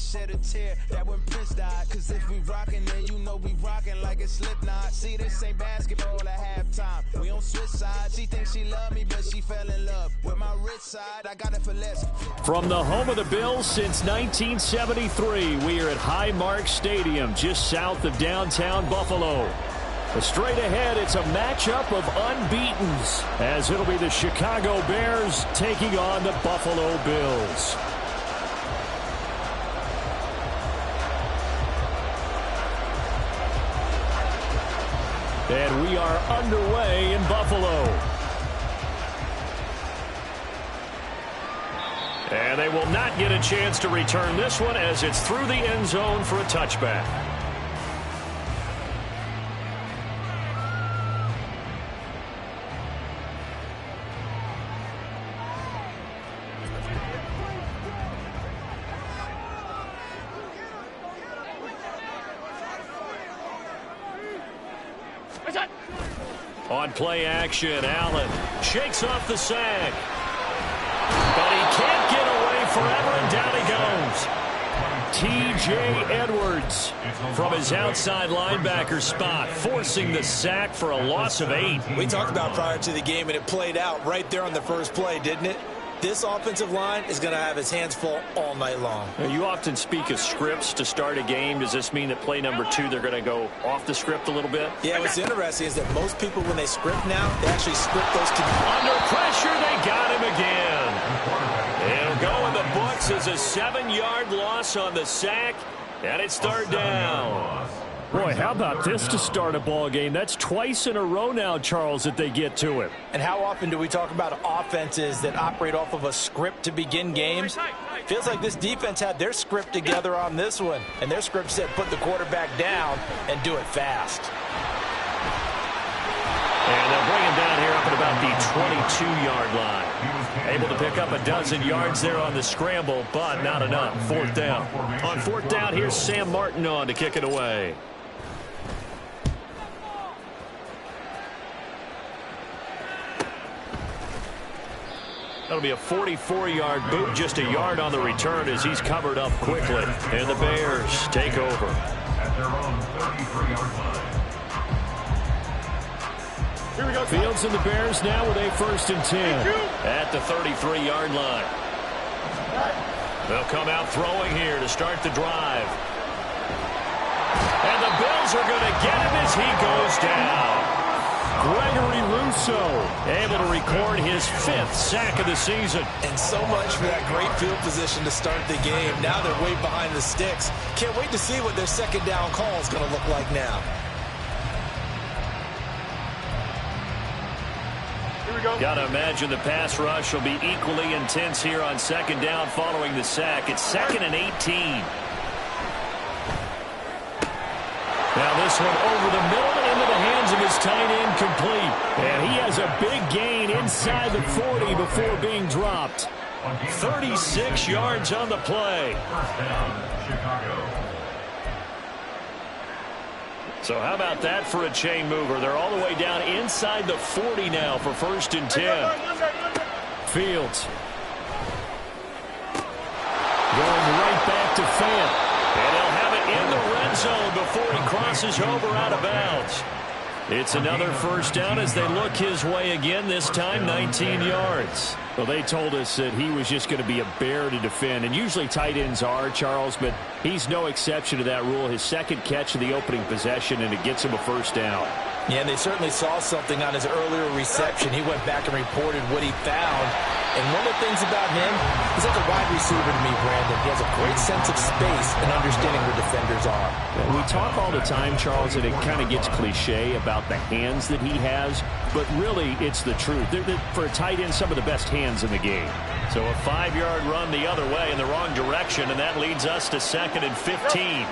shed a tear. That when Prince died. Cause if we rockin', then you know we rockin' like a Slipknot. See, this ain't basketball at halftime. We on switch sides. She thinks she love me, but she fell in love with my rich side. I got it for less. From the home of the Bills since 1973, we are at Highmark Stadium, just south of downtown Buffalo. Straight ahead, it's a matchup of unbeatens, as it'll be the Chicago Bears taking on the Buffalo Bills. And we are underway in Buffalo. And they will not get a chance to return this one as it's through the end zone for a touchback. On play action, Allen shakes off the sack. But he can't get away forever, and down he goes. T.J. Edwards from his outside linebacker spot, forcing the sack for a loss of 8. We talked about prior to the game, and it played out right there on the first play, didn't it? This offensive line is going to have his hands full all night long. You often speak of scripts to start a game. Does this mean that play number 2, they're going to go off the script a little bit? Yeah, what's interesting is that most people, when they script now, they actually script those two. Under pressure, they got him again. It'll go in the books as a 7-yard loss on the sack, and it's third down. Boy, how about this to start a ball game? That's twice in a row now, Charles, that they get to it. And how often do we talk about offenses that operate off of a script to begin games? Feels like this defense had their script together on this one. And their script said put the quarterback down and do it fast. And they'll bring him down here up at about the 22-yard line. Able to pick up a dozen yards there on the scramble, but not enough. Fourth down. On fourth down, here's Sam Martin on to kick it away. That'll be a 44-yard boot, just a yard on the return as he's covered up quickly. And the Bears take over. At their own 33-yard line. Here we go. Fields and the Bears now with a 1st and 10 at the 33-yard line. They'll come out throwing here to start the drive. And the Bills are going to get him as he goes down. Gregory Rousseau able to record his 5th sack of the season. And so much for that great field position to start the game. Now they're way behind the sticks. Can't wait to see what their second down call is going to look like now. Got to imagine the pass rush will be equally intense here on second down following the sack. It's 2nd and 18. Now this one over the middle and into the hands of his tight end, complete. And he has a big gain inside the 40 before being dropped. 36 yards on the play. First down, Chicago. So how about that for a chain mover? They're all the way down inside the 40 now for 1st and 10. Fields. Going right back to Fant. And he'll have it in the red zone before he crosses over out of bounds. It's another 1st down as they look his way again, this time 19 yards. Well, they told us that he was just going to be a bear to defend, and usually tight ends are, Charles, but he's no exception to that rule. His 2nd catch of the opening possession, and it gets him a 1st down. Yeah, and they certainly saw something on his earlier reception. He went back and reported what he found. And one of the things about him, he's like a wide receiver to me, Brandon. He has a great sense of space and understanding where defenders are. We talk all the time, Charles, and it kind of gets cliche about the hands that he has, but really it's the truth. They're, for a tight end, some of the best hands in the game. So a 5-yard run the other way in the wrong direction, and that leads us to 2nd and 15.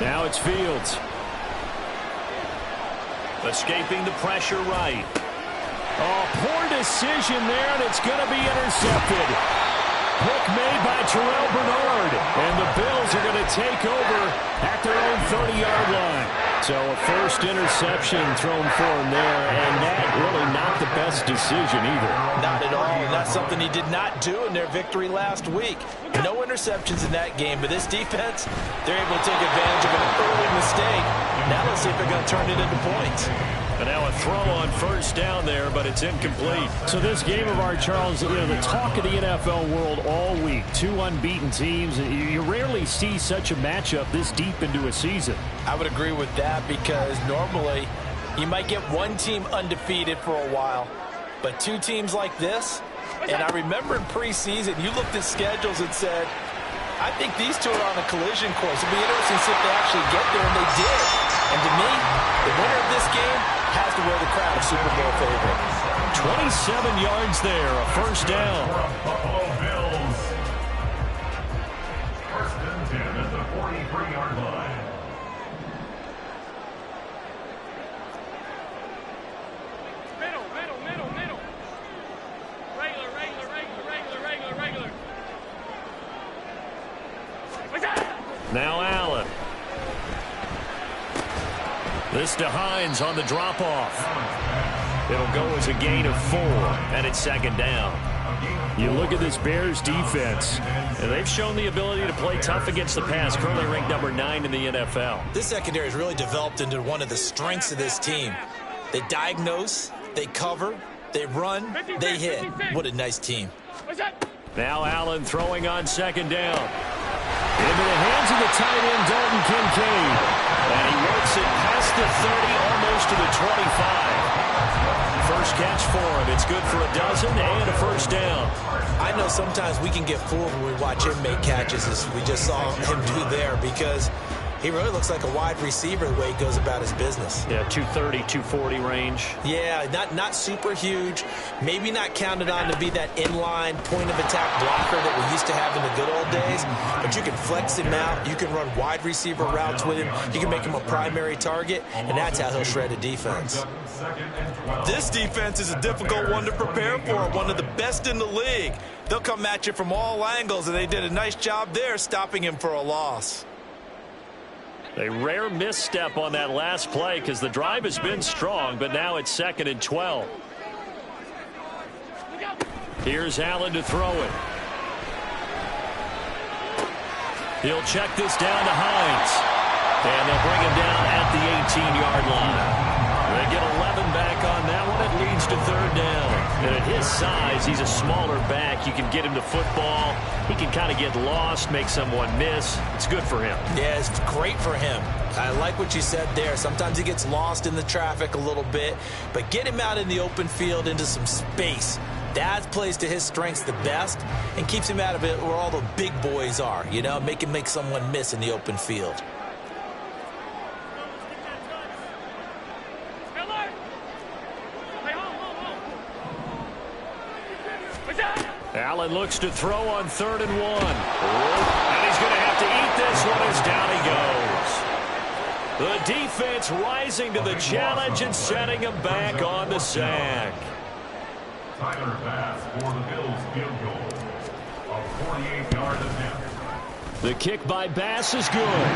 Now it's Fields. Escaping the pressure right. Oh, poor decision there, and it's going to be intercepted. Pick made by Terrell Bernard. And the Bills are going to take over at their own 30-yard line. So a first interception thrown for him there, and that really not the best decision either. Not at all, and that's something he did not do in their victory last week. No interceptions in that game, but this defense, they're able to take advantage of an early mistake. Now let's see if they're going to turn it into points. And now a throw on first down there, but it's incomplete. So this game of ours, Charles, you know, the talk of the NFL world all week. Two unbeaten teams. You rarely see such a matchup this deep into a season. I would agree with that because normally you might get one team undefeated for a while, but two teams like this, and I remember in preseason you looked at schedules and said, I think these two are on a collision course. It'll be interesting to see if they actually get there, and they did. And to me, the winner of this game has to wear the crown of Super Bowl favorite. 27 yards there, a first down. Buffalo Bills. First and 10 at the 43-yard line. Middle. Regular. Now Allen. This to Hines on the drop-off. It'll go as a gain of 4, and it's second down. You look at this Bears defense, and they've shown the ability to play tough against the pass, currently ranked number 9 in the NFL. This secondary has really developed into one of the strengths of this team. They diagnose, they cover, they run, they hit. What a nice team. Now Allen throwing on second down. Into the hands of the tight end, Dalton Kincaid. And he works it past the 30, almost to the 25. First catch for him. It's good for a dozen and a first down. I know sometimes we can get fooled when we watch him make catches, as we just saw him do there, because he really looks like a wide receiver the way he goes about his business. Yeah, 230, 240 range. Yeah, not super huge. Maybe not counted on to be that inline point-of-attack blocker that we used to have in the good old days. But you can flex him out. You can run wide receiver routes with him. You can make him a primary target, and that's how he'll shred a defense. This defense is a difficult one to prepare for, one of the best in the league. They'll come at you from all angles, and they did a nice job there stopping him for a loss. A rare misstep on that last play because the drive has been strong, but now it's 2nd and 12. Here's Allen to throw it. He'll check this down to Hines. And they'll bring him down at the 18-yard line. They get 11 back on that one. It leads to 3rd down. And at his size, he's a smaller back. You can get him to football. He can kind of get lost, make someone miss. It's good for him. Yeah, it's great for him. I like what you said there. Sometimes he gets lost in the traffic a little bit, but get him out in the open field into some space. That plays to his strengths the best and keeps him out of it where all the big boys are, you know, make him make someone miss in the open field. Allen looks to throw on 3rd and 1. And he's going to have to eat this one as down he goes. The defense rising to the challenge and setting him back on the sack. Tyler pass for the Bills field goal. A 48-yard attempt. The kick by Bass is good.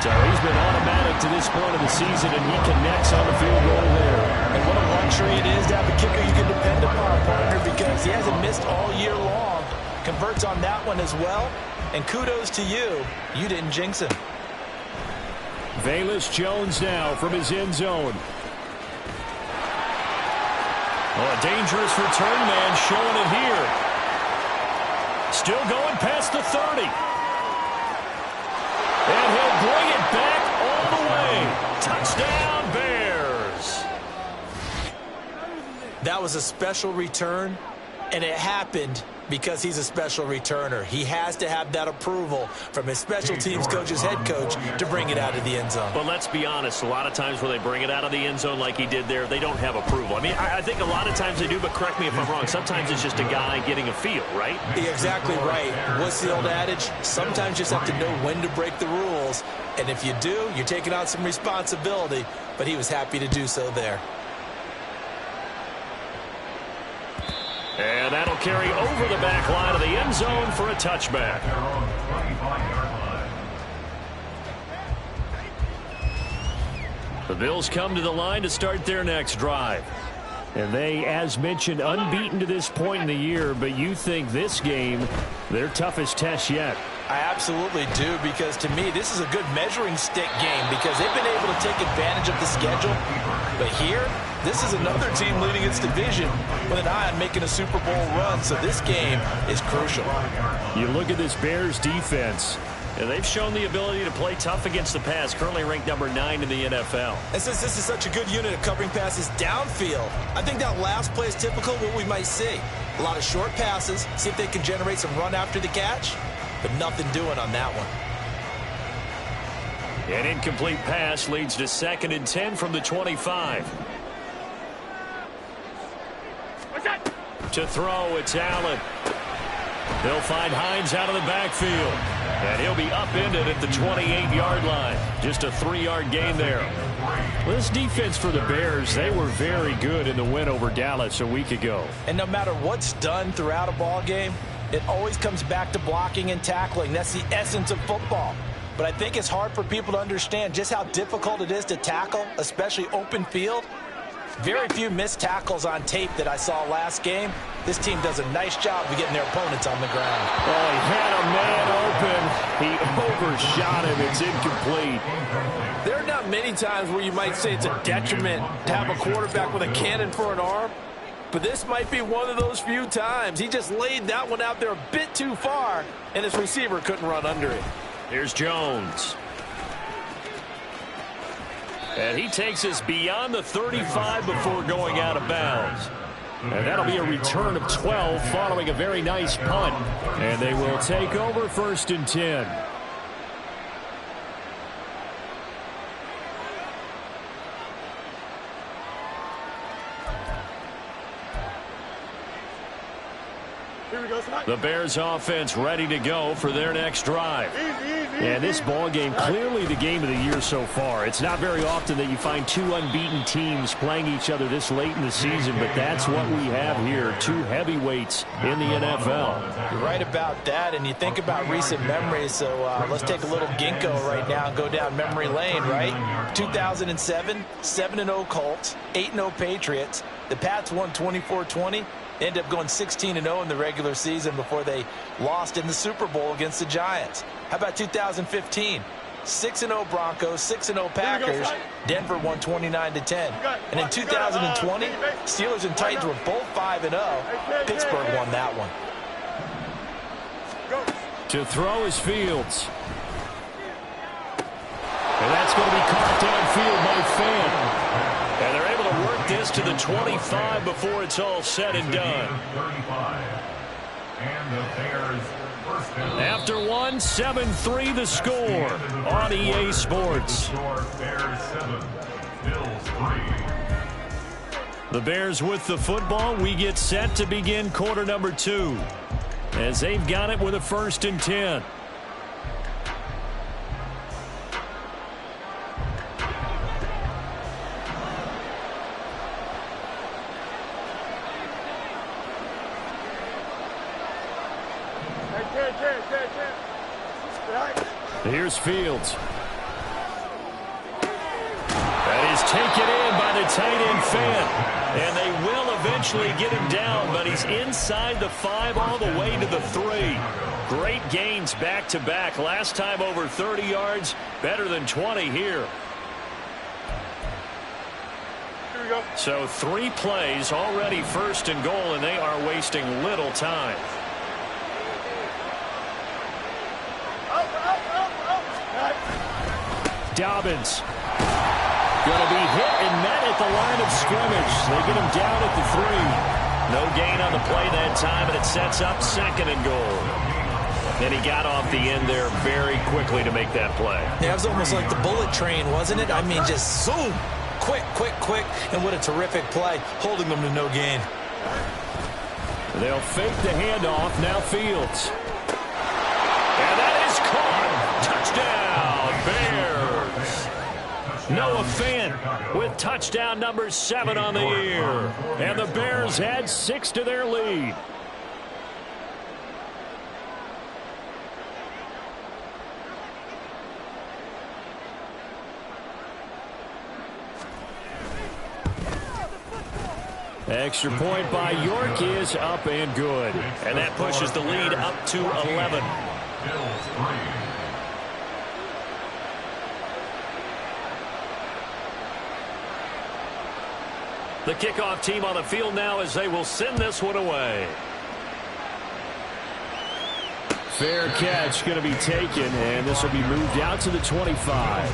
So he's been automatic to this point of the season, and he connects on the field goal there. And what a luxury it is to have a kicker you can depend upon, partner, because he hasn't missed all year long. Converts on that one as well. And kudos to you. You didn't jinx him. Velus Jones now from his end zone. Oh, a dangerous return man showing it here. Still going past the 30. And he'll bring it back all the way. Touchdown, Bears. That was a special return, and it happened because he's a special returner. He has to have that approval from his special teams coach's head coach to bring it out of the end zone. But let's be honest, a lot of times when they bring it out of the end zone like he did there, they don't have approval. I mean, I think a lot of times they do, but correct me if I'm wrong. Sometimes it's just a guy getting a feel, right? You're exactly right. What's the old adage? Sometimes you just have to know when to break the rules. And if you do, you're taking on some responsibility. But he was happy to do so there. And that'll carry over the back line of the end zone for a touchback. They're on the 25-yard line. The Bills come to the line to start their next drive. And they, as mentioned, unbeaten to this point in the year, but you think this game, their toughest test yet. I absolutely do, because to me, this is a good measuring stick game because they've been able to take advantage of the schedule. But here, this is another team leading its division with an eye on making a Super Bowl run, so this game is crucial. You look at this Bears defense, and they've shown the ability to play tough against the pass, currently ranked number 9 in the NFL. And since this is such a good unit of covering passes downfield, I think that last play is typical of what we might see. A lot of short passes, see if they can generate some run after the catch, but nothing doing on that one. An incomplete pass leads to 2nd and 10 from the 25. To throw, it's Allen. They'll find Hines out of the backfield. And he'll be upended at the 28-yard line. Just a 3-yard gain there. Well, this defense for the Bears, they were very good in the win over Dallas a week ago. And no matter what's done throughout a ball game, it always comes back to blocking and tackling. That's the essence of football. But I think it's hard for people to understand just how difficult it is to tackle, especially open field. Very few missed tackles on tape that I saw last game. This team does a nice job of getting their opponents on the ground. Oh, he had a man open. He overshot him. It's incomplete. There are not many times where you might say it's a detriment to have a quarterback with a cannon for an arm, but this might be one of those few times. He just laid that one out there a bit too far, and his receiver couldn't run under it. Here's Jones. And he takes us beyond the 35 before going out of bounds. And that'll be a return of 12 following a very nice punt. And they will take over 1st and 10. The Bears offense ready to go for their next drive. And this ball game, clearly the game of the year so far. It's not very often that you find 2 unbeaten teams playing each other this late in the season, but that's what we have here, 2 heavyweights in the NFL. You're right about that, and you think about recent memories, so let's take a little ginkgo right now and go down memory lane, right? 2007, 7-0 Colts, 8-0 Patriots. The Pats won 24-20. They ended up going 16-0 in the regular season before they lost in the Super Bowl against the Giants. How about 2015? 6-0 Broncos, 6-0 Packers. Denver won 29-10. And in 2020, Steelers and Titans were both 5-0. Pittsburgh won that one. To throw is Fields. And that's going to be caught downfield by Fant. And they're able to work this to the 25 before it's all said and done. After one, 7-3 the score on EA Sports. The Bears with the football. We get set to begin quarter number 2 as they've got it with a 1st and 10. Here's Fields. That is taken in by the tight end Fant. And they will eventually get him down, but he's inside the 5 all the way to the 3. Great gains back-to-back. Last time over 30 yards, better than 20 here. So 3 plays already 1st and goal, and they are wasting little time. Dobbins going to be hit and met at the line of scrimmage. They get him down at the 3. No gain on the play that time, and it sets up 2nd and goal. And he got off the end there very quickly to make that play. Yeah, it was almost like the bullet train, wasn't it? I mean, just zoom. Quick, quick, quick. And what a terrific play, holding them to no gain. They'll fake the handoff. Now Fields. And that is caught. Touchdown, Bears. Noah Fant with touchdown number 7 on the year. And the Bears add 6 to their lead. Extra point by York is up and good. And that pushes the lead up to 11. The kickoff team on the field now as they will send this one away. Fair catch going to be taken, and this will be moved out to the 25.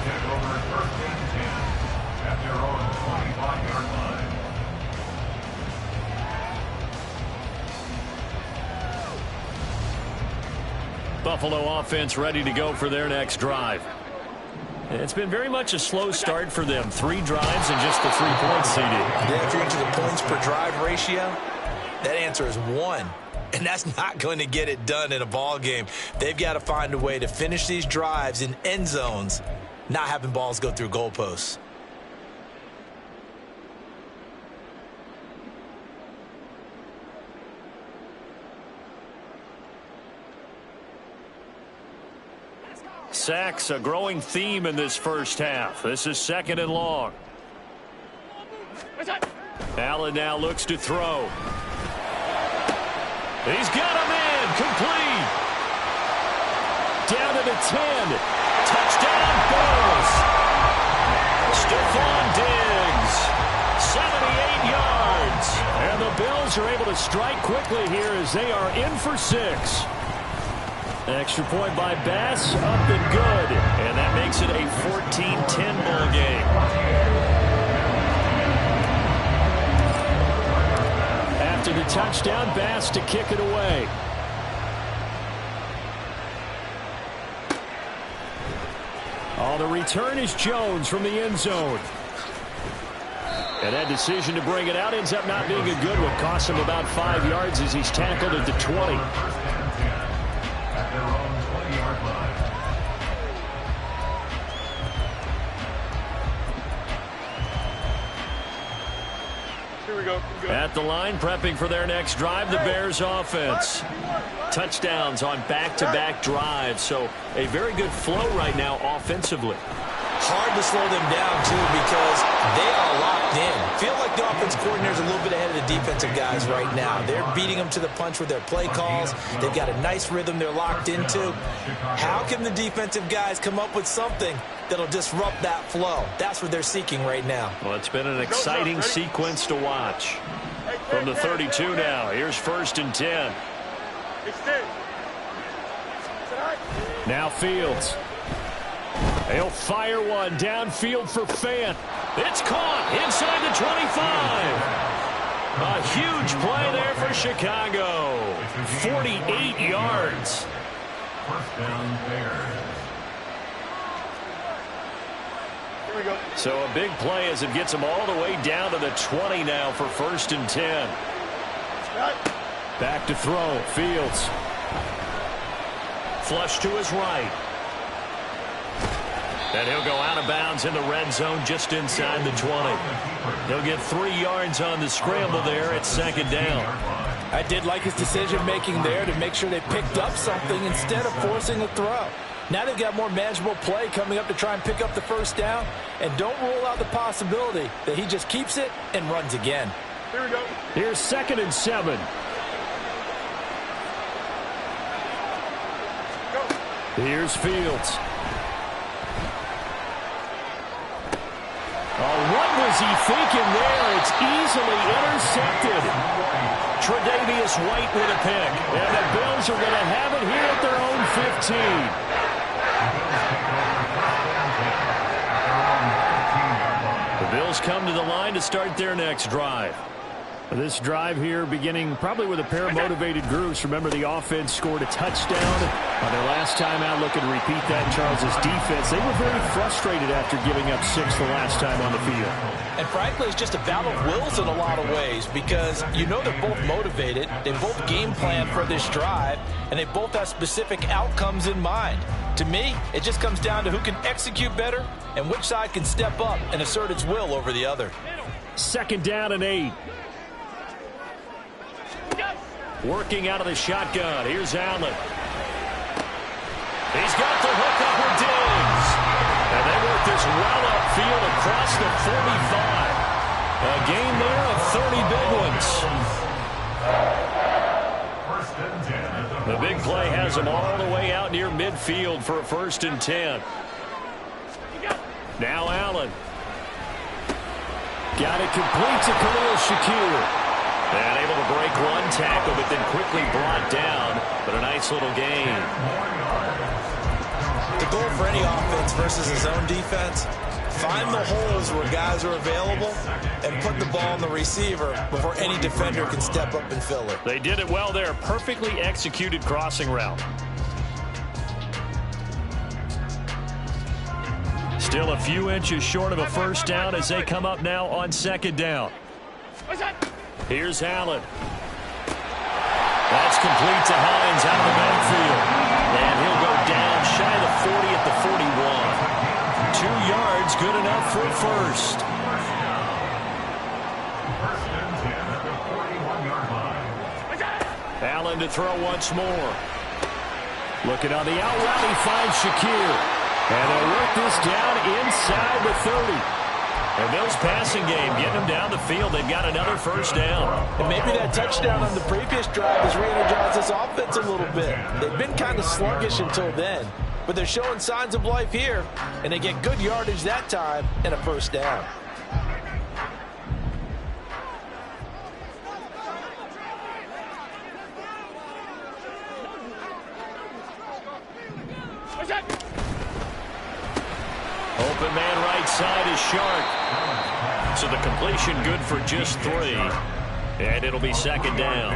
Buffalo offense ready to go for their next drive. It's been very much a slow start for them. 3 drives and just the 3 points seeded. Yeah, if you're into the points per drive ratio, that answer is 1. And that's not going to get it done in a ball game. They've got to find a way to finish these drives in end zones, not having balls go through goalposts. Sacks, a growing theme in this first half. This is 2nd and long. Allen now looks to throw. He's got him in. Complete. Down to the 10. Touchdown, Bills. Stephon Diggs. 78 yards. And the Bills are able to strike quickly here as they are in for 6. Extra point by Bass, up and good. And that makes it a 14-10 ball game. After the touchdown, Bass to kick it away. Oh, the return is Jones from the end zone. And that decision to bring it out ends up not being a good one. Costs him about 5 yards as he's tackled at the 20. At the line, prepping for their next drive, the Bears offense. Touchdowns on back-to-back drives, so a very good flow right now offensively. Hard to slow them down, too, because they are locked in. Feel like the offense coordinator is a little bit ahead of the defensive guys right now. They're beating them to the punch with their play calls. They've got a nice rhythm they're locked into. How can the defensive guys come up with something that'll disrupt that flow? That's what they're seeking right now. Well, it's been an exciting sequence to watch. From the 32 now, here's 1st and 10. Now Fields. They'll fire one downfield for Fant. It's caught inside the 25. A huge play there for Chicago. 48 yards. First down, Bears. So a big play as it gets them all the way down to the 20 now for 1st and 10. Back to throw. Fields. Flush to his right. And he'll go out of bounds in the red zone just inside the 20. He'll get 3 yards on the scramble there at 2nd down. I did like his decision-making there to make sure they picked up something instead of forcing a throw. Now they've got more manageable play coming up to try and pick up the 1st down. And don't rule out the possibility that he just keeps it and runs again. Here we go. Here's 2nd and 7. Go. Here's Fields. Oh, what was he thinking there? It's easily intercepted. Tre'Davious White with a pick. And the Bills are going to have it here at their own 15. The Bills come to the line to start their next drive. This drive here beginning probably with a pair of motivated groups. Remember, the offense scored a touchdown on their last time out. Looking to repeat that. Charles' defense, they were very frustrated after giving up 6 the last time on the field. And frankly, it's just a battle of wills in a lot of ways because you know they're both motivated. They both game plan for this drive, and they both have specific outcomes in mind. To me, it just comes down to who can execute better and which side can step up and assert its will over the other. 2nd down and 8. Working out of the shotgun. Here's Allen. He's got the hook up with Diggs. And they work this well upfield across the 45. A gain there of 30 big ones. The big play has them all the way out near midfield for a 1st and 10. Now Allen. Got it complete to Khalil Shakir. And able to break one tackle, but then quickly brought down. But a nice little gain. The goal for any offense versus his own defense, find the holes where guys are available and put the ball on the receiver before any defender can step up and fill it. They did it well there. Perfectly executed crossing route. Still a few inches short of a 1st down as they come up now on 2nd down. Here's Allen. That's complete to Hines out of the backfield. And he'll go down shy of the 40 at the 41. 2 yards, good enough for a 1st. Allen to throw once more. Looking on the out route, he finds Shakir. And they'll work this down inside the 30. And Bill's passing game, getting them down the field. They've got another 1st down. And maybe that touchdown on the previous drive has re-energized this offense a little bit. They've been kind of sluggish until then. But they're showing signs of life here. And they get good yardage that time and a 1st down. Open man right side is Shark. So the completion good for just 3. And it'll be 2nd down.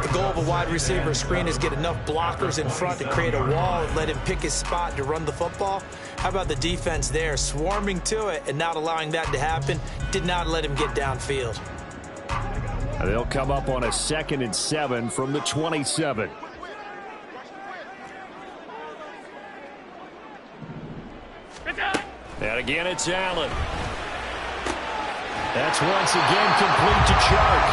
The goal of a wide receiver screen is get enough blockers in front to create a wall and let him pick his spot to run the football. How about the defense there, swarming to it and not allowing that to happen? Did not let him get downfield. They'll come up on a 2nd and 7 from the 27. And again, it's Allen. That's once again complete to Chark.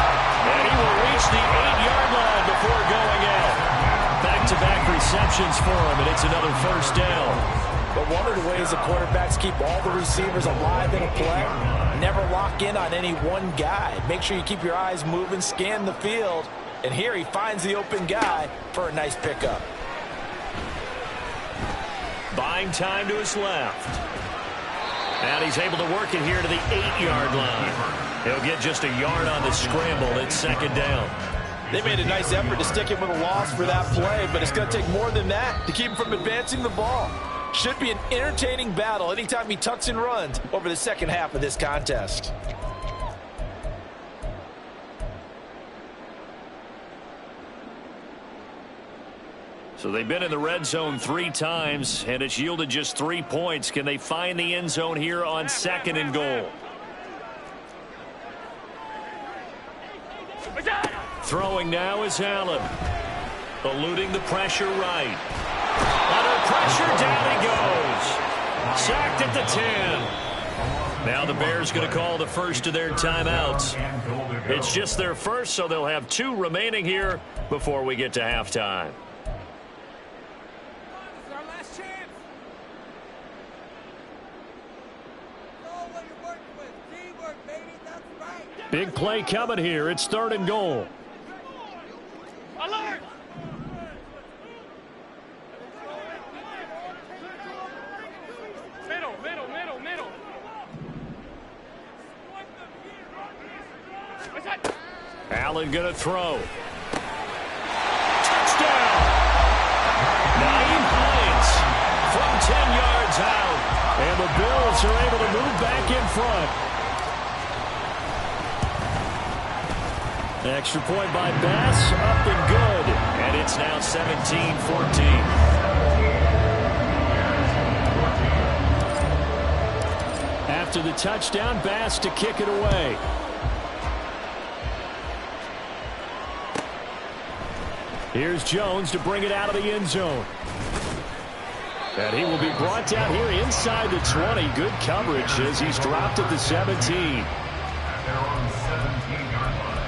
And he will reach the 8-yard line before going out. Back-to-back receptions for him, and it's another 1st down. But one of the ways the quarterbacks keep all the receivers alive in a play, never lock in on any one guy. Make sure you keep your eyes moving, scan the field. And here he finds the open guy for a nice pickup. Buying time to his left. And he's able to work it here to the 8-yard line. He'll get just a yard on the scramble. It's 2nd down. They made a nice effort to stick him with a loss for that play, but it's going to take more than that to keep him from advancing the ball. Should be an entertaining battle anytime he tucks and runs over the 2nd half of this contest. So they've been in the red zone 3 times, and it's yielded just 3 points. Can they find the end zone here on 2nd and goal? Throwing now is Allen. Eluding the pressure right. Under pressure, down he goes. Sacked at the 10. Now the Bears going to call the first of their timeouts. It's just their first, so they'll have 2 remaining here before we get to halftime. Big play coming here. It's 3rd and goal. Alert! Middle. Allen going to throw. Touchdown! Naeem Hines from 10 yards out. And the Bills are able to move back in front. Extra point by Bass, up and good. And it's now 17-14. After the touchdown, Bass to kick it away. Here's Jones to bring it out of the end zone. And he will be brought down here inside the 20. Good coverage as he's dropped at the 17. At their own 17-yard line.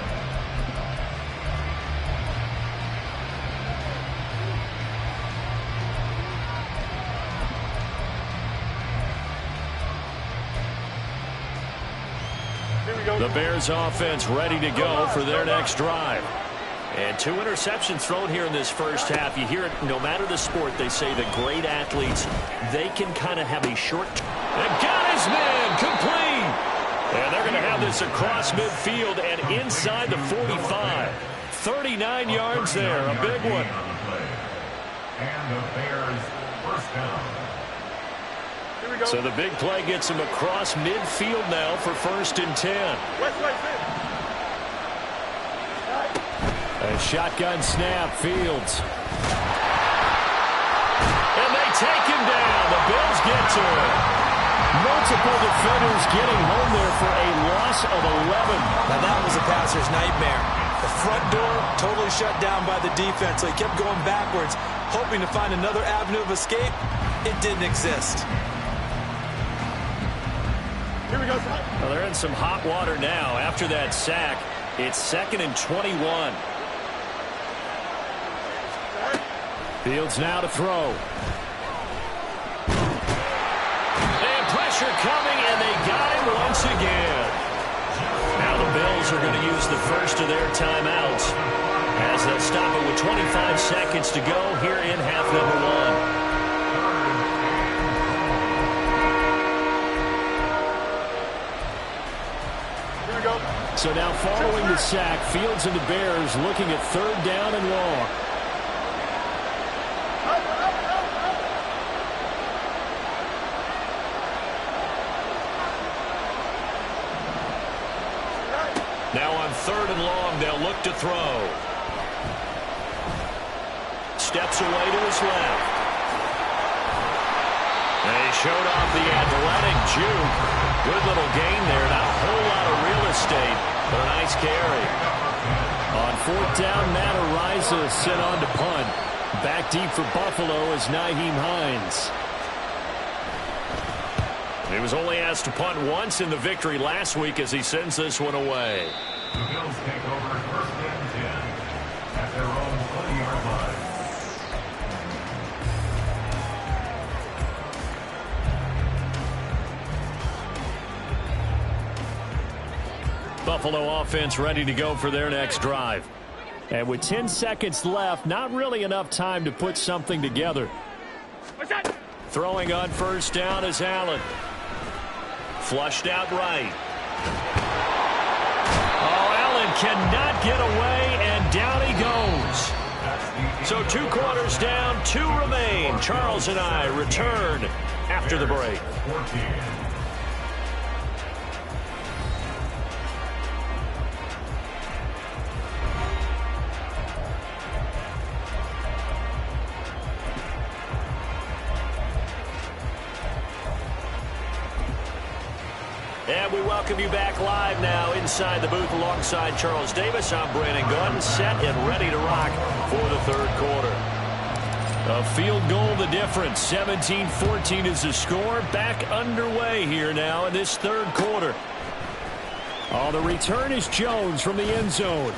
The Bears offense ready to go for their next drive. And 2 interceptions thrown here in this first half. You hear it no matter the sport. They say the great athletes, they can kind of have a short. And got his man complete. And they're going to have this across midfield and inside the 45. 39 yards there. A big one. And the Bears first down. So the big play gets him across midfield now for 1st and 10. A shotgun snap, Fields. And they take him down. The Bills get to him. Multiple defenders getting home there for a loss of 11. Now that was a passer's nightmare. The front door totally shut down by the defense. So he kept going backwards, hoping to find another avenue of escape. It didn't exist. Well, they're in some hot water now. After that sack, it's 2nd and 21. Fields now to throw. And pressure coming, and they got him once again. Now the Bills are going to use the first of their timeouts as they'll stop it with 25 seconds to go here in half number 1. So now following the sack, Fields and the Bears looking at 3rd down and long. Now on 3rd and long, they'll look to throw. Steps away to his left. They showed off the athletic juke. Good little gain there. Not a whole lot of real estate, but a nice carry. On 4th down, Matt Ariza sent on to punt. Back deep for Buffalo is Nyheim Hines. He was only asked to punt once in the victory last week as he sends this one away. The Bills take over 1st and 10 at their own 20-yard line. Buffalo offense ready to go for their next drive. And with 10 seconds left, not really enough time to put something together. Throwing on 1st down is Allen. Flushed out right. Oh, Allen cannot get away, and down he goes. So 2 quarters down, 2 remain. Charles and I return after the break. 14. And we welcome you back live now inside the booth alongside Charles Davis. I'm Brandon Gunn, set and ready to rock for the 3rd quarter. A field goal the difference. 17-14 is the score. Back underway here now in this 3rd quarter. Oh, the return is Jones from the end zone.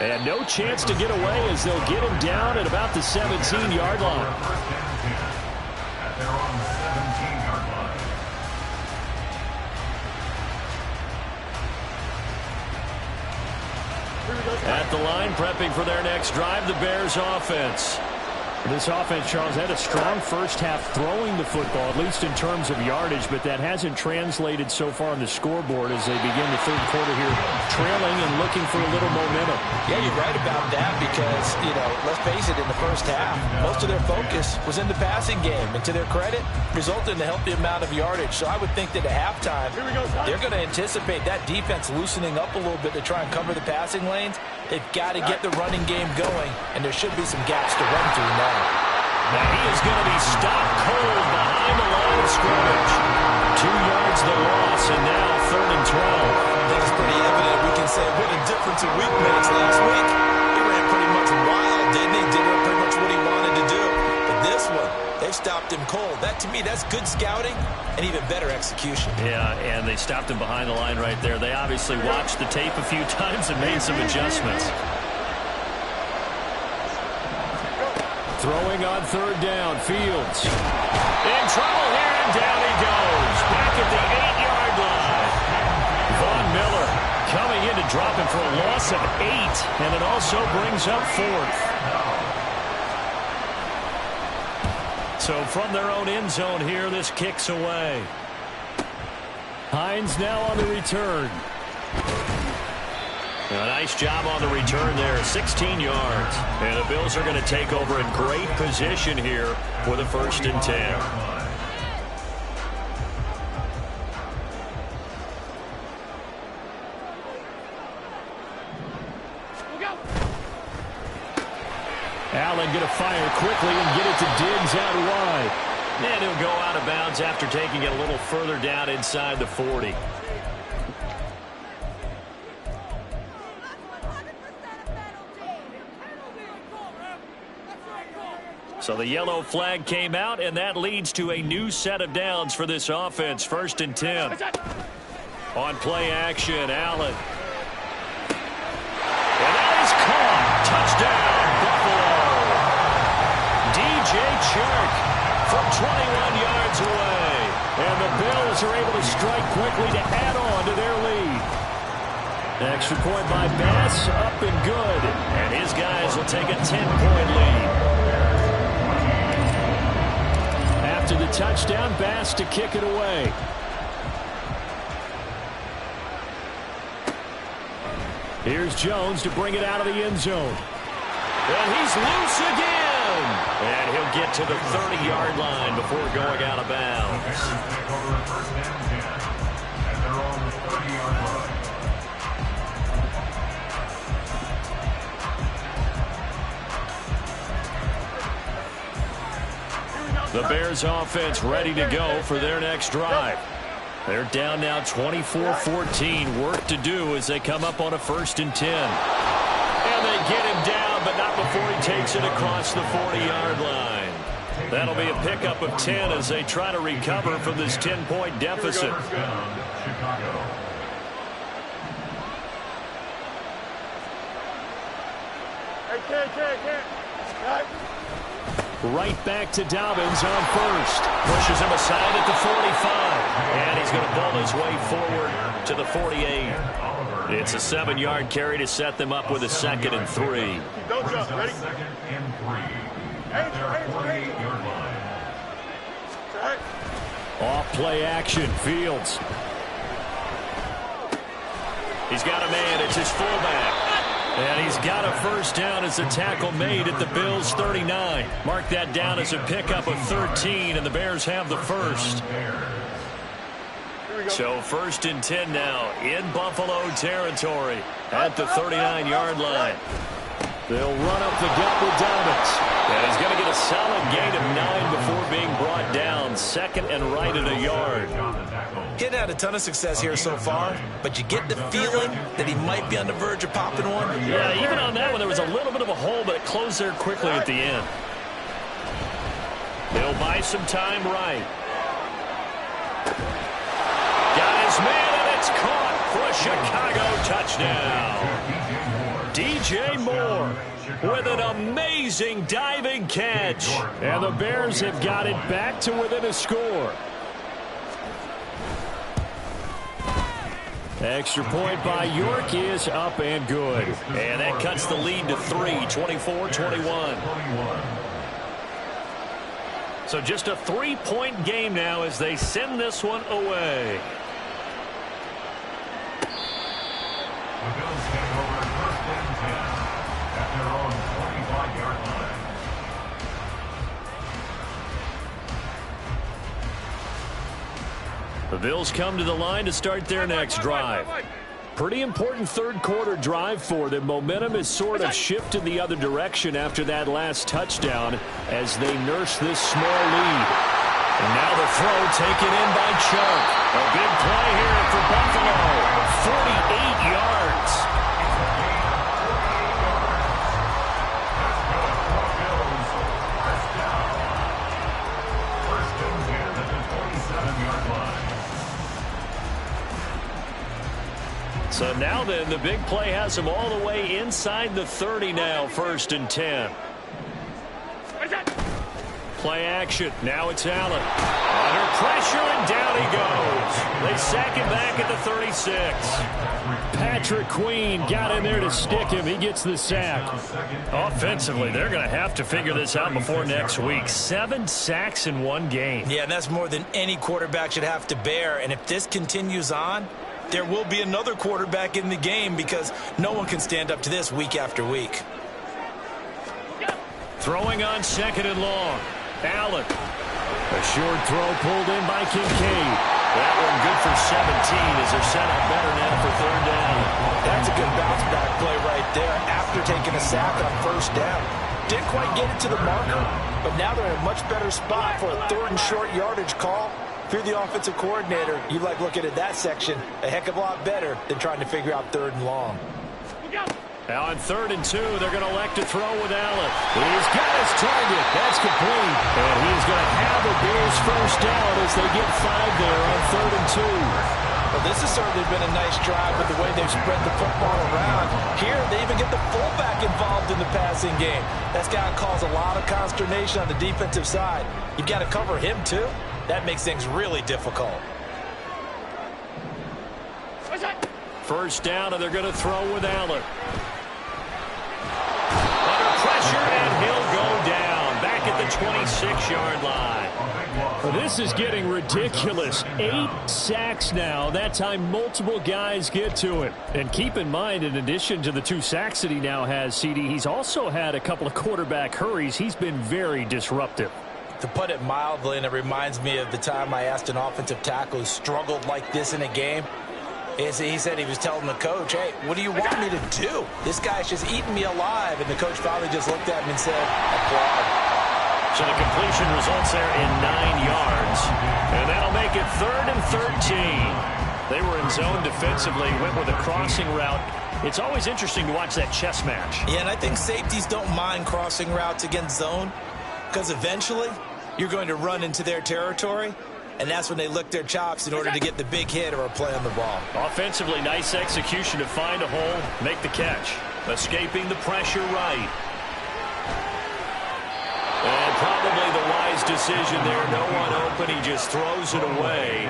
And no chance to get away as they'll get him down at about the 17-yard line. At their own 17-yard line. At the line, prepping for their next drive, the Bears offense. This offense, Charles, had a strong first half throwing the football, at least in terms of yardage, but that hasn't translated so far on the scoreboard as they begin the 3rd quarter here, trailing and looking for a little momentum. Yeah, you're right about that because, let's face it, in the first half, most of their focus was in the passing game. And to their credit, resulted in a healthy amount of yardage. So I would think that at halftime, they're going to anticipate that defense loosening up a little bit to try and cover the passing lanes. They've got to get the running game going, and there should be some gaps to run through now. Now he is going to be stopped cold behind the line of scrimmage. 2 yards the loss, and now 3rd and 12. I think it's pretty evident we can say what a difference a week makes. Last week, he ran pretty much wild, didn't he? Did pretty much what he wanted to do. But this one, They've stopped him cold. That, to me, that's good scouting and even better execution. Yeah, and they stopped him behind the line right there. They obviously watched the tape a few times and made some adjustments. Throwing on third down, Fields. In trouble here, and down he goes. Back at the 8-yard line. Von Miller coming in to drop him for a loss of 8, and it also brings up 4th. So from their own end zone here, this kicks away. Hines now on the return. A nice job on the return there, 16 yards. And the Bills are going to take over in great position here for the 1st and 10. Allen going to fire quickly and get it to Diggs out wide. And he'll go out of bounds after taking it a little further down inside the 40. So the yellow flag came out, and that leads to a new set of downs for this offense. 1st and 10. On play action, Allen. And that is caught. Touchdown, Buffalo. DJ Chark from 21 yards away. And the Bills are able to strike quickly to add on to their lead. Extra point by Bass, up and good. And his guys will take a 10-point lead. After the touchdown, Bass to kick it away. Here's Jones to bring it out of the end zone. And he's loose again. And he'll get to the 30-yard line before going out of bounds. The Bears offense ready to go for their next drive. They're down now 24-14. Work to do as they come up on a 1st and 10. And they get him down, but not before he takes it across the 40-yard line. That'll be a pickup of 10 as they try to recover from this 10-point deficit. Right back to Dobbins on 1st. Pushes him aside at the 45. And he's going to ball his way forward to the 48. It's a 7-yard carry to set them up with a 2nd and 3. Don't jump. Ready? 2nd and 3. At their 48-yard line. Off play action, Fields. He's got a man. It's his fullback. And he's got a 1st down as the tackle made at the Bills' 39. Mark that down as a pickup of 13, and the Bears have the 1st. So 1st and 10 now in Buffalo territory at the 39-yard line. They'll run up the gut with Dobbins. And he's going to get a solid gain of 9 before being brought down. 2nd and right at a yard. He hadn't had a ton of success here so far, but you get the feeling that he might be on the verge of popping one. Yeah, even on that one, there was a little bit of a hole, but it closed there quickly at the end. They'll buy some time right. Got his man, and it's caught for a Chicago touchdown. DJ Moore with an amazing diving catch. And the Bears have got it back to within a score. Extra point by York is up and good. And that cuts the lead to 3, 24-21. So just a 3-point game now as they send this one away. The Bills take over 1st and 10 at their own 45-yard line. The Bills come to the line to start their next drive. Pretty important 3rd quarter drive for them. Momentum has sort of shifted the other direction after that last touchdown as they nurse this small lead. And now the throw taken in by Chuck. A big play here for Buffalo. 48 yards. So now then, the big play has him all the way inside the 30 now, 1st and 10. Play action. Now it's Allen. Under pressure, and down he goes. They sack him back at the 36. Patrick Queen got in there to stick him. He gets the sack. Offensively, they're going to have to figure this out before next week. 7 sacks in one game. Yeah, and that's more than any quarterback should have to bear. And if this continues on, there will be another quarterback in the game because no one can stand up to this week after week. Throwing on 2nd and long. Allen. A short throw pulled in by Kincaid. That one good for 17 as they're set up better now for 3rd down. That's a good bounce back play right there after taking a sack on 1st down. Didn't quite get it to the marker, but now they're in a much better spot for a 3rd and short yardage call. If you're the offensive coordinator, you like looking at that section a heck of a lot better than trying to figure out 3rd and long. Now on 3rd and 2, they're going to elect to throw with Allen. He's got his target. That's complete. And he's going to have a Bears 1st down as they get 5 there on 3rd and 2. Well, this has certainly been a nice drive with the way they've spread the football around. Here, they even get the fullback involved in the passing game. That's got to cause a lot of consternation on the defensive side. You've got to cover him, too. That makes things really difficult. 1st down, and they're going to throw with Allen. Under pressure, and he'll go down. Back at the 26-yard line. Well, this is getting ridiculous. 8 sacks now. That time multiple guys get to him. And keep in mind, in addition to the 2 sacks that he now has, CD, he's also had a couple of quarterback hurries. He's been very disruptive. To put it mildly, and it reminds me of the time I asked an offensive tackle who struggled like this in a game. He said he was telling the coach, hey, what do you want me to do? This guy's just eating me alive. And the coach finally just looked at him and said, applaud. So the completion results there in 9 yards. And that'll make it 3rd and 13. They were in zone defensively, went with a crossing route. It's always interesting to watch that chess match. Yeah, and I think safeties don't mind crossing routes against zone because eventually you're going to run into their territory. And that's when they lick their chops in order to get the big hit or a play on the ball. Offensively, nice execution to find a hole, make the catch. Escaping the pressure right. And probably the wise decision there. No one open. He just throws it away.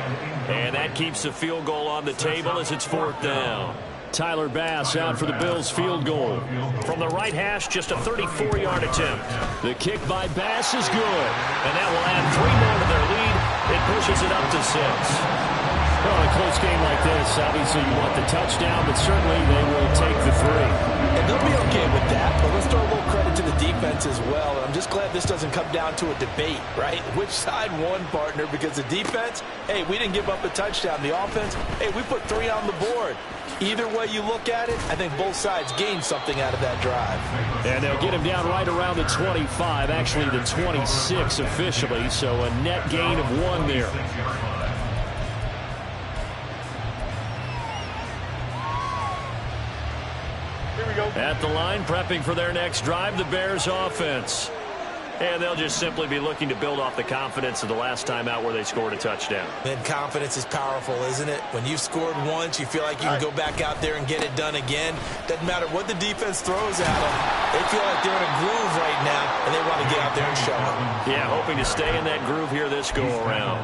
And that keeps the field goal on the table as it's 4th down. Tyler Bass out for the Bills field goal. From the right hash, just a 34-yard attempt. The kick by Bass is good. And that will add 3 more to their lead. It pushes it up to 6. Well, in a close game like this, obviously you want the touchdown, but certainly they will take the 3. And they'll be okay with that, but let's throw a little credit to the defense as well. And I'm just glad this doesn't come down to a debate, right? Which side won, partner? Because the defense, hey, we didn't give up a touchdown. The offense, hey, we put 3 on the board. Either way you look at it, I think both sides gained something out of that drive. And they'll get him down right around the 25, actually the 26 officially, so a net gain of 1 there. At the line, prepping for their next drive, the Bears offense. And they'll just simply be looking to build off the confidence of the last time out where they scored a touchdown. And confidence is powerful, isn't it? When you've scored once, you feel like you can go back out there and get it done again. Doesn't matter what the defense throws at them. They feel like they're in a groove right now, and they want to get out there and show it. Yeah, hoping to stay in that groove here this go-around.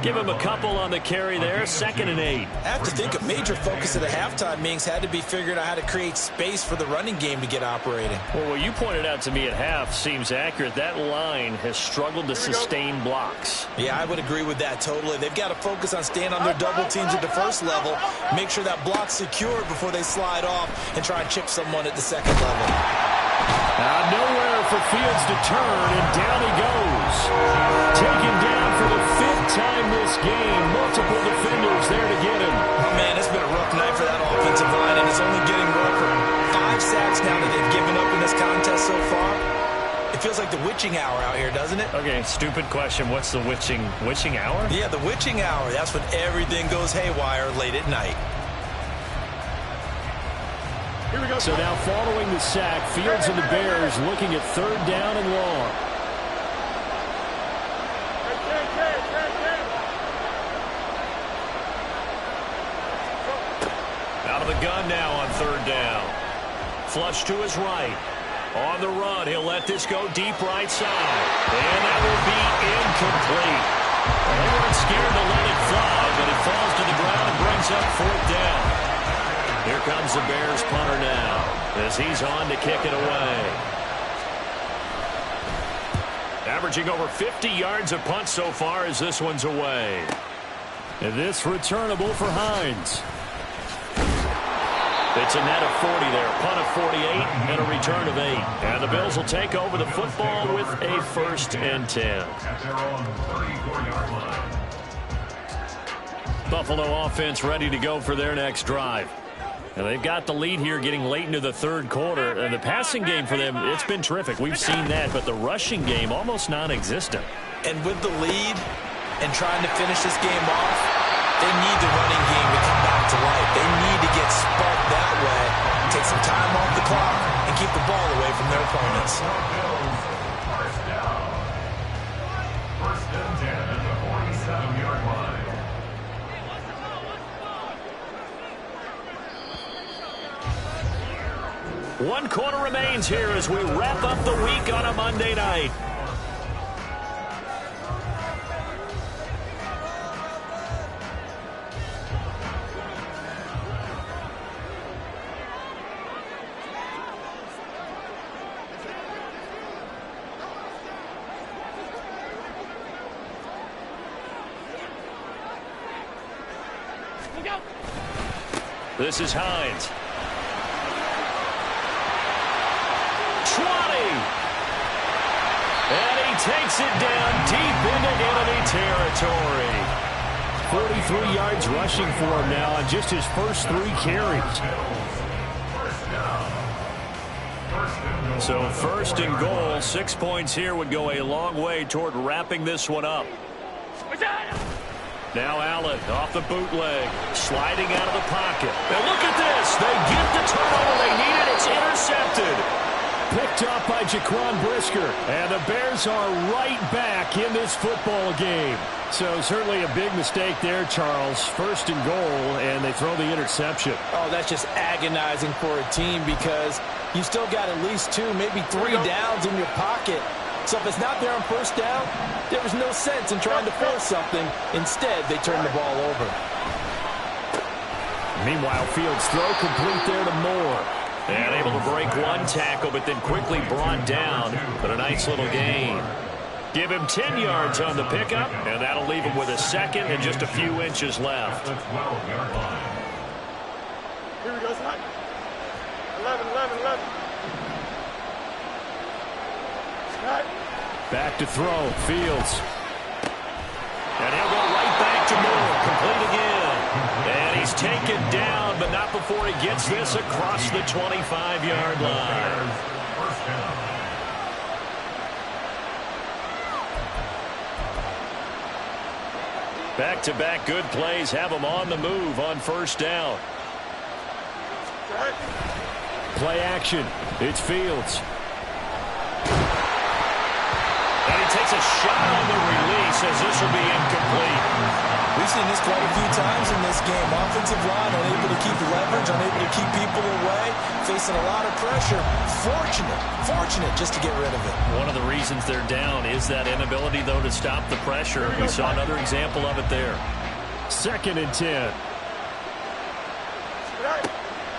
Give him a couple on the carry there, 2nd and 8. I have to think a major focus of the halftime meetings had to be figuring out how to create space for the running game to get operating. Well, what you pointed out to me at half seems accurate. That line has struggled to sustain blocks. Yeah, I would agree with that totally. They've got to focus on staying on their double teams at the first level, make sure that block's secured before they slide off and try and chip someone at the second level. Nowhere for Fields to turn, and down he goes. Taken down for the 5th time this game. Multiple defenders there to get him. Oh, man, it's been a rough night for that offensive line, and it's only getting rougher. 5 sacks now that they've given up in this contest so far. It feels like the witching hour out here, doesn't it? Okay, stupid question. What's the witching hour? Yeah, the witching hour. That's when everything goes haywire late at night. Here we go. So now following the sack, Fields and the Bears looking at 3rd down and long. the gun now on third down. Flush to his right. On the run, he'll let this go deep right side. And that will be incomplete. They weren't scared to let it fly, but it falls to the ground and brings up fourth down. Here comes the Bears punter now as he's on to kick it away. Averaging over 50 yards a punt so far as this one's away. And this returnable for Hines. It's a net of 40 there, punt of 48, and a return of 8. And the Bills will take over the football with a 1st and 10. At their own 34-yard line. Buffalo offense ready to go for their next drive. And they've got the lead here getting late into the third quarter. And the passing game for them, it's been terrific. We've seen that, but the rushing game almost non-existent. And with the lead and trying to finish this game off, they need the running game to come back to life. They need to get sparked that way, take some time off the clock, and keep the ball away from their opponents. First down. 1st and 10 at the 47-yard line. One quarter remains here as we wrap up the week on a Monday night. This is Hines. 20. And he takes it down deep into enemy territory. 43 yards rushing for him now on just his first 3 carries. So 1st and goal, 6 points here would go a long way toward wrapping this one up. Now Allen off the bootleg, sliding out of the pocket. And look at this. They get the turnover they needed. It's intercepted. Picked up by Jaquan Brisker. And the Bears are right back in this football game. So certainly a big mistake there, Charles. 1st and goal, and they throw the interception. Oh, that's just agonizing for a team because you still got at least 2, maybe 3 downs in your pocket. So if it's not there on 1st down, there was no sense in trying to force something. Instead, they turned the ball over. Meanwhile, Fields throw complete there to Moore. And able to break one tackle, but then quickly brought down. But a nice little gain. Give him 10 yards on the pickup, and that'll leave him with a 2nd and just a few inches left. The 12-yard line. Here we go, son. 11, 11, 11. Back to throw, Fields. And he'll go right back to Moore, complete again. And he's taken down, but not before he gets this across the 25-yard line. First down. Back-to-back good plays have him on the move on 1st down. Play action. It's Fields. And he takes a shot on the release as this will be incomplete. We've seen this quite a few times in this game. Offensive line unable to keep leverage, unable to keep people away, facing a lot of pressure. Fortunate just to get rid of it. One of the reasons they're down is that inability, though, to stop the pressure. We saw another example of it there. 2nd and 10.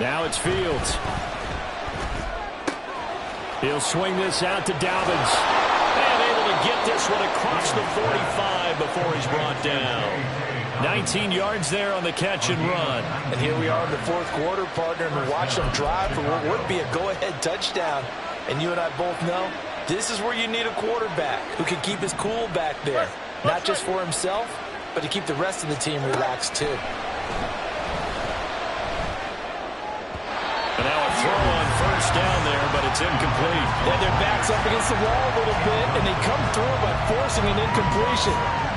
Now it's Fields. He'll swing this out to Dobbins. And able to get this one across the 45 before he's brought down. 19 yards there on the catch and run. And here we are in the 4th quarter, partner, and we watch them drive for what would be a go-ahead touchdown. And you and I both know this is where you need a quarterback who can keep his cool back there. Not just for himself, but to keep the rest of the team relaxed too. And now a throw on 1st down there, but it's incomplete. Yeah, their back's up against the wall a little bit, and they come through by forcing an incompletion.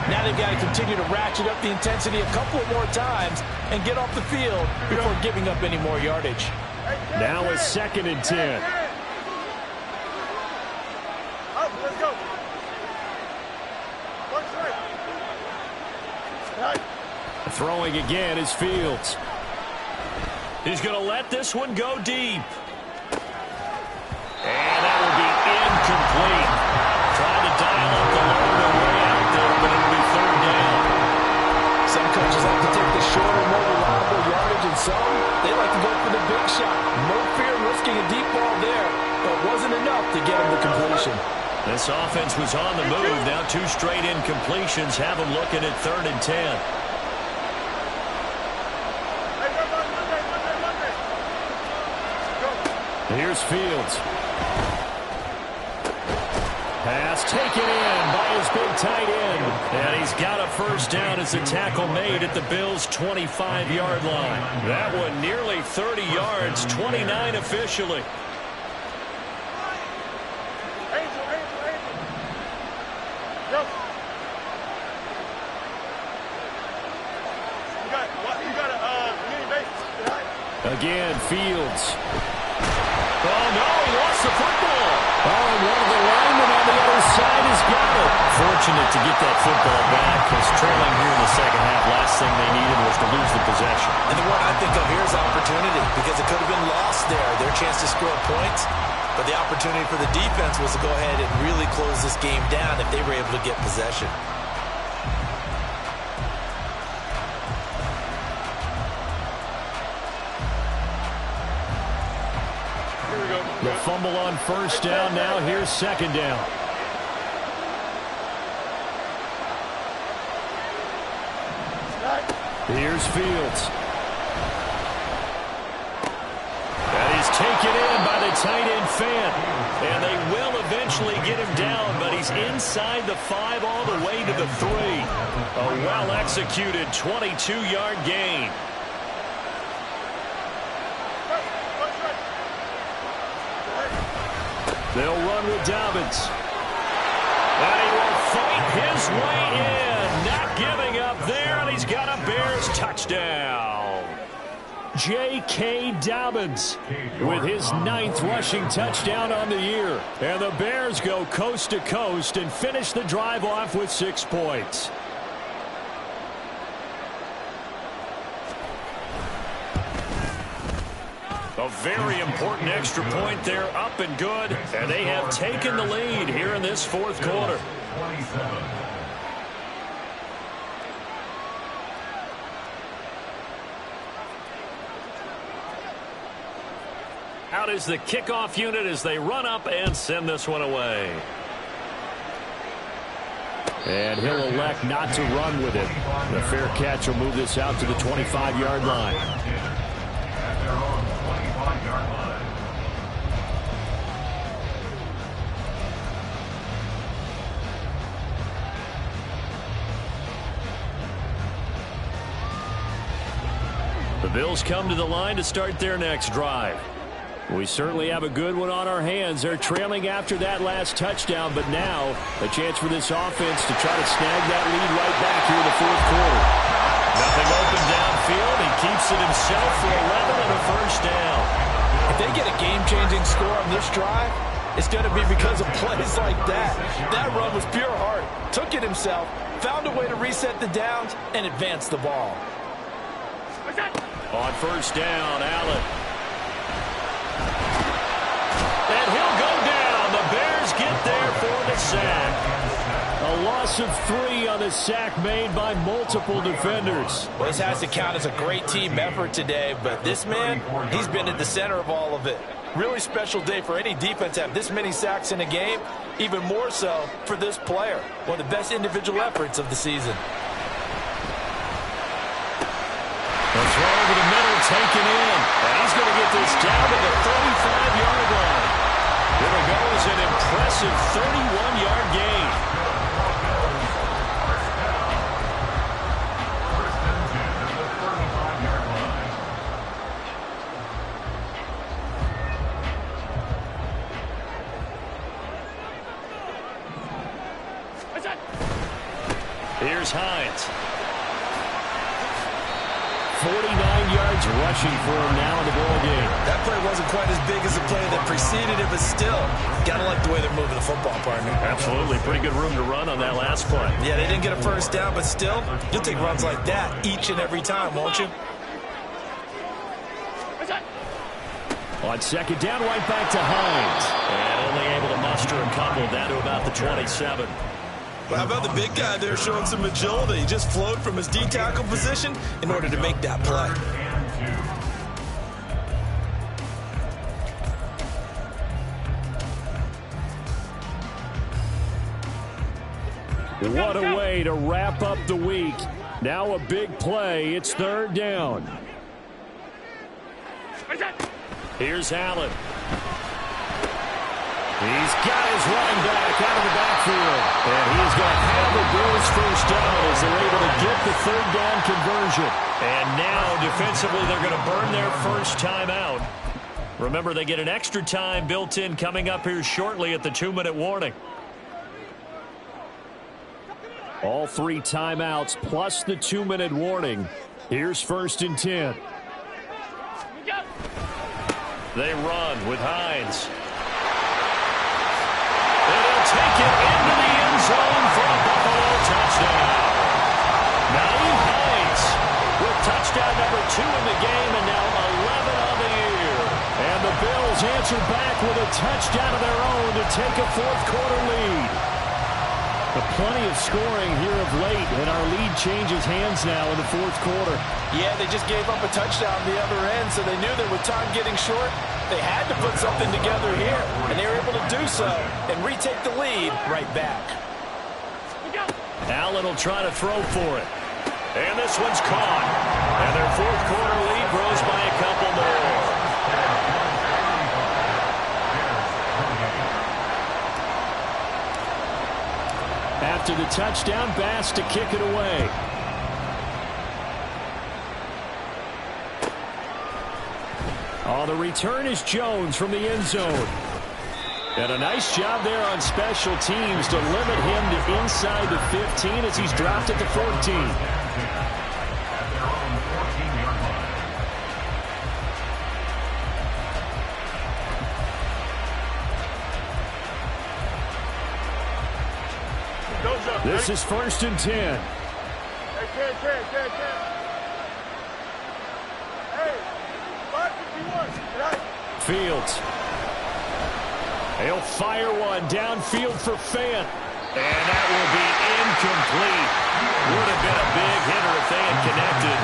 Now they've got to continue to ratchet up the intensity a couple of more times and get off the field before giving up any more yardage. Now a 2nd and 10. Let's go. Throwing again is Fields. He's going to let this one go deep. And that will be incomplete. Trying to dial up the longer way out there, but it'll be third down. Some coaches like to take the shorter, more reliable yardage, and some, they like to go for the big shot. No fear risking a deep ball there, but wasn't enough to get him the completion. This offense was on the move. Now 2 straight incompletions have them looking at 3rd and 10. Here's Fields. Pass taken in by his big tight end. And he's got a first down as the tackle made at the Bills' 25-yard line. That one nearly 30 yards, 29 officially. Again, Fields. Oh, no, he lost the football. Oh, and one of the linemen on the other side has got it. Fortunate to get that football back, because trailing here in the second half, last thing they needed was to lose the possession. And the word I think of here is opportunity, because it could have been lost there, their chance to score points. But the opportunity for the defense was to go ahead and really close this game down if they were able to get possession. The fumble on first down. Now here's second down. Here's Fields. And he's taken in by the tight end Fant. And they will eventually get him down, but he's inside the 5 all the way to the 3. A well-executed 22-yard gain. They'll run with Dobbins. And he will fight his way in. Not giving up there, and he's got a Bears touchdown. J.K. Dobbins with his 9th rushing touchdown on the year. And the Bears go coast to coast and finish the drive off with 6 points. A very important extra point there, up and good. And they have taken the lead here in this 4th quarter. 27. Out is the kickoff unit as they run up and send this one away. And he'll elect not to run with it. The fair catch will move this out to the 25-yard line. At their own 25-yard line. The Bills come to the line to start their next drive. We certainly have a good one on our hands. They're trailing after that last touchdown, but now a chance for this offense to try to snag that lead right back here in the 4th quarter. Nothing open downfield. He keeps it himself for 11 and a first down. If they get a game-changing score on this drive, it's going to be because of plays like that. That run was pure heart. Took it himself, found a way to reset the downs, and advance the ball. On first down, Allen. And he'll go down. The Bears get there for the sack. A loss of 3 on the sack made by multiple defenders. Well, this has to count as a great team effort today, but this man, he's been at the center of all of it. Really special day for any defense to have this many sacks in a game, even more so for this player. One of the best individual efforts of the season. The throw over the middle taken in. And he's going to get this down to the 35-yard line. There it goes, an impressive 31-yard gain. First and 10 at the 35-yard line. Here's Hines. 49 yards rushing for him now in the ball game. That play wasn't quite as big as the play that preceded it, but still, gotta like the way they're moving the football, partner. Absolutely. Pretty good room to run on that last play. Yeah, they didn't get a first down, but still, you'll take runs like that each and every time, won't you? On second down, right back to Hines. And only able to muster a couple down to about the 27. Well, how about the big guy there showing some agility? He just flowed from his D-tackle position in order to make that play. What a way to wrap up the week. Now a big play. It's third down. Here's Allen. He's got his running back out of the backfield. And he's going to have the Bills first down as they're able to get the third down conversion. And now, defensively, they're going to burn their first timeout. Remember, they get an extra time built in coming up here shortly at the 2-minute warning. All 3 timeouts plus the 2-minute warning. Here's first and 10. They run with Hines. And he'll take it into the end zone for a Buffalo touchdown. Naeem Hines with touchdown number 2 in the game and now 11 on the year. And the Bills answer back with a touchdown of their own to take a fourth-quarter lead. But plenty of scoring here of late, and our lead changes hands now in the fourth quarter. Yeah, they just gave up a touchdown on the other end, so they knew that with time getting short, they had to put something together here, and they were able to do so and retake the lead right back. Allen will try to throw for it. And this one's caught. And their fourth-quarter lead grows by a couple more. After the touchdown, Bass to kick it away. Oh, the return is Jones from the end zone. And a nice job there on special teams to limit him to inside the 15 as he's dropped at the 14. This is first and 10. Hey, 10. Hey, 551. Fields. He'll fire one downfield for Fant. And that will be incomplete. Would have been a big hitter if they had connected.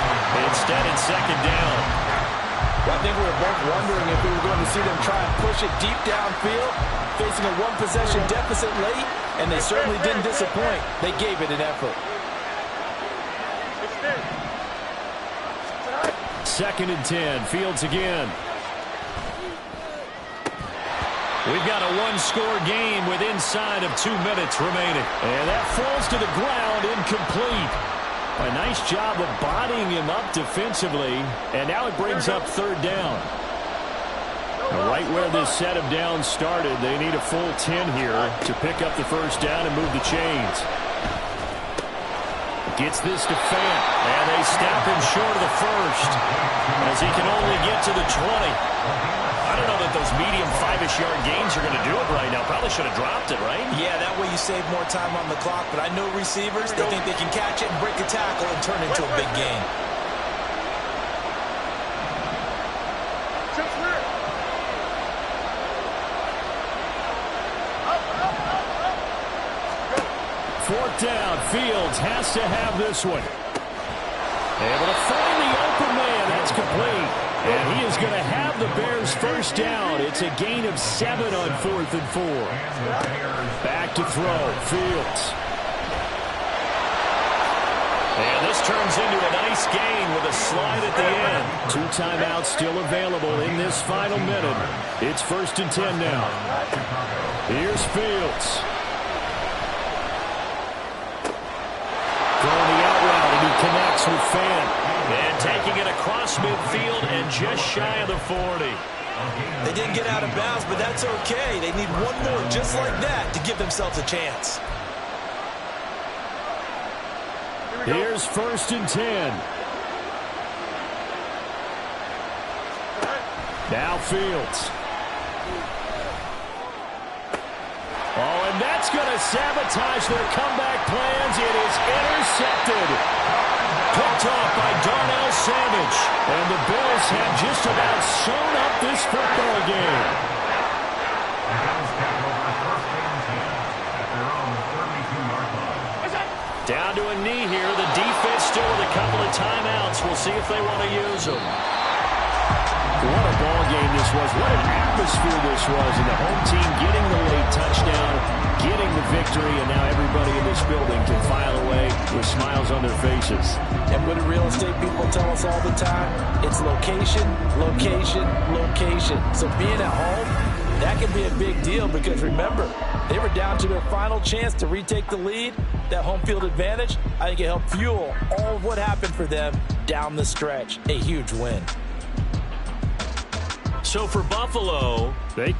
Instead, it's second down. Well, I think we were both wondering if we were going to see them try and push it deep downfield, facing a one-possession deficit late, and they certainly didn't disappoint. They gave it an effort. Second and 10. Fields again. We've got a one-score game with inside of 2 minutes remaining. And that falls to the ground, incomplete. A nice job of bodying him up defensively. And now it brings up third down. Right where this set of downs started, they need a full 10 here to pick up the first down and move the chains. Gets this to Fant. And they stop him short of the first as he can only get to the 20. I don't know that those medium 5-ish yard gains are going to do it right now. Probably should have dropped it, right? Yeah, that way you save more time on the clock. But I know receivers, they think they can catch it and break a tackle and turn it into a big gain. Fourth down. Fields has to have this one. Able to find the open man. That's complete. And he is going to have the Bears first down. It's a gain of 7 on 4th and 4. Back to throw. Fields. And this turns into a nice gain with a slide at the end. 2 timeouts still available in this final minute. It's first and 10 now. Here's Fields. Throwing the out route, and he connects with Fant. And taking it across midfield and just shy of the 40. They didn't get out of bounds, but that's okay. They need one more just like that to give themselves a chance. Here's first and 10. Now Fields. Oh, and that That's going to sabotage their comeback plans. It is intercepted. Picked off by Darnell Savage. And the Bills have just about sewn up this football game. The Bills take over first and 10 at their own 32-yard line. Down to a knee here. The defense still with a couple of timeouts. We'll see if they want to use them. What a ball game this was. What an atmosphere this was. And the home team getting the late touchdown, getting the victory, and now everybody in this building can file away with smiles on their faces. And what do real estate people tell us all the time? It's location, location, location. So being at home, that can be a big deal because remember, they were down to their final chance to retake the lead. That home field advantage, I think it helped fuel all of what happened for them down the stretch. A huge win. So for Buffalo, they can